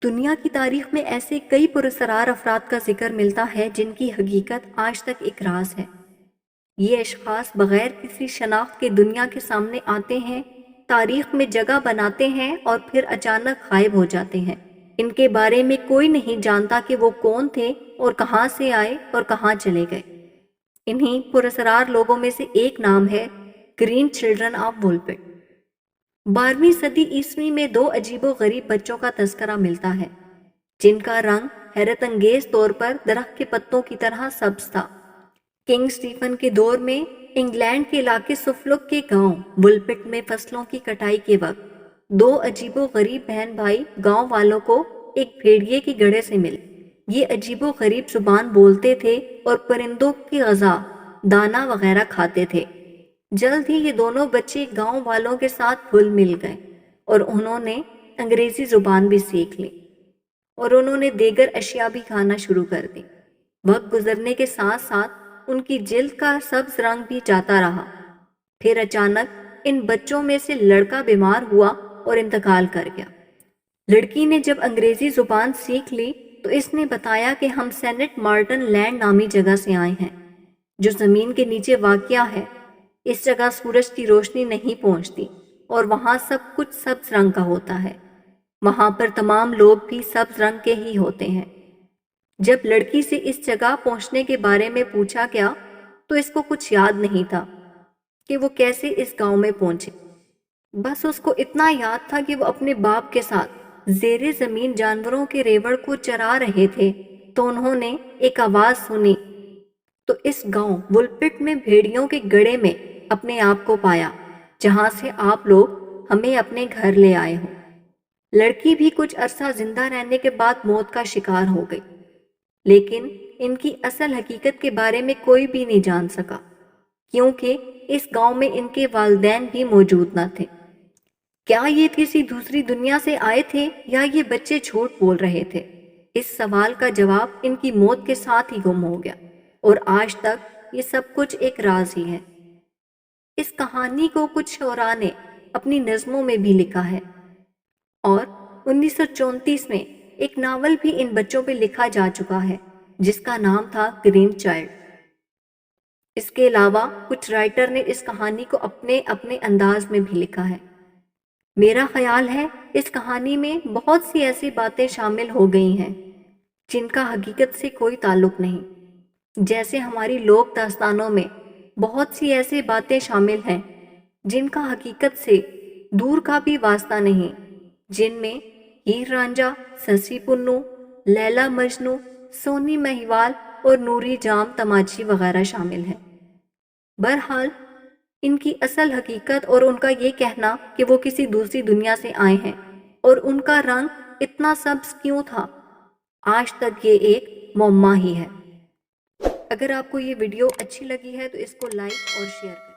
دنیا کی تاریخ میں ایسے کئی پراسرار افراد کا ذکر ملتا ہے جن کی حقیقت آج تک ایک راز ہے۔ یہ اشخاص بغیر کسی شناخت کے دنیا کے سامنے آتے ہیں، تاریخ میں جگہ بناتے ہیں اور پھر اچانک غائب ہو جاتے ہیں۔ ان کے بارے میں کوئی نہیں جانتا کہ وہ کون تھے اور کہاں سے آئے اور کہاں چلے گئے۔ انہی پراسرار لوگوں میں سے ایک نام ہے گرین چلڈرن آف وولپٹ۔ 12ویں صدی عیسوی میں دو عجیب و غریب بچوں کا تذکرہ ملتا ہے جن کا رنگ حیرت انگیز طور پر درخت کے پتوں کی طرح سبز تھا۔ کنگ سٹیفن کے دور میں انگلینڈ کے علاقے سفولک کے گاؤں وولپٹ میں فصلوں کی کٹائی کے وقت دو عجیب و غریب بہن بھائی گاؤں والوں کو ایک بھیڑیے کی گڑھے سے ملے۔ یہ عجیب و غریب زبان بولتے تھے اور پرندوں کی غذا دانا وغیرہ کھاتے تھے۔ جلد ہی یہ دونوں بچے گاؤں والوں کے ساتھ گھل مل گئے اور انہوں نے انگریزی زبان بھی سیکھ لی اور انہوں نے دیگر اشیاء بھی کھانا شروع کر دی۔ وقت گزرنے کے ساتھ ساتھ ان کی جلد کا سبز رنگ بھی جاتا رہا۔ پھر اچانک ان بچوں میں سے لڑکا بیمار ہوا اور انتقال کر گیا۔ لڑکی نے جب انگریزی زبان سیکھ لی تو اس نے بتایا کہ ہم سینٹ مارٹن لینڈ نامی جگہ سے آئے ہیں جو زمین کے نیچے واقع ہے۔ اس جگہ سورج کی روشنی نہیں پہنچتی اور وہاں سب کچھ سبز رنگ کا ہوتا ہے۔ وہاں پر تمام لوگ بھی سبز رنگ کے ہی ہوتے ہیں۔ جب لڑکی سے اس جگہ پہنچنے کے بارے میں پوچھا گیا تو اس کو کچھ یاد نہیں تھا کہ وہ کیسے اس گاؤں میں پہنچے۔ بس اس کو اتنا یاد تھا کہ وہ اپنے باپ کے ساتھ زیر زمین جانوروں کے ریوڑ کو چرا رہے تھے تو انہوں نے ایک آواز سنی تو اس گاؤں وولپٹ میں بھیڑیوں کے گڑھے میں اپنے آپ کو پایا جہاں سے آپ لوگ ہمیں اپنے گھر لے آئے ہو۔ لڑکی بھی کچھ عرصہ زندہ رہنے کے بعد موت کا شکار ہو گئی، لیکن ان کی اصل حقیقت کے بارے میں کوئی بھی نہیں جان سکا کیونکہ اس گاؤں میں ان کے والدین بھی موجود نہ تھے۔ کیا یہ کسی دوسری دنیا سے آئے تھے یا یہ بچے جھوٹ بول رہے تھے؟ اس سوال کا جواب ان کی موت کے ساتھ ہی گم ہو گیا اور آج تک یہ سب کچھ ایک راز ہی ہے۔ اس کہانی کو کچھ شعراء نے اپنی نظموں میں بھی لکھا ہے اور 1934 میں ایک ناول بھی ان بچوں پہ لکھا جا چکا ہے جس کا نام تھا گرین چائلڈ۔ اس کے علاوہ کچھ رائٹر نے اس کہانی کو اپنے اپنے انداز میں بھی لکھا ہے۔ میرا خیال ہے اس کہانی میں بہت سی ایسی باتیں شامل ہو گئی ہیں جن کا حقیقت سے کوئی تعلق نہیں، جیسے ہماری لوک داستانوں میں بہت سی ایسی باتیں شامل ہیں جن کا حقیقت سے دور کا بھی واسطہ نہیں، جن میں ہیر رانجھا، سسی پنو، لیلا مجنو، سونی مہیوال اور نوری جام تماچی وغیرہ شامل ہیں۔ بہرحال ان کی اصل حقیقت اور ان کا یہ کہنا کہ وہ کسی دوسری دنیا سے آئے ہیں اور ان کا رنگ اتنا سبز کیوں تھا، آج تک یہ ایک معمہ ہی ہے۔ اگر آپ کو یہ ویڈیو اچھی لگی ہے تو اس کو لائک اور شیئر کریں۔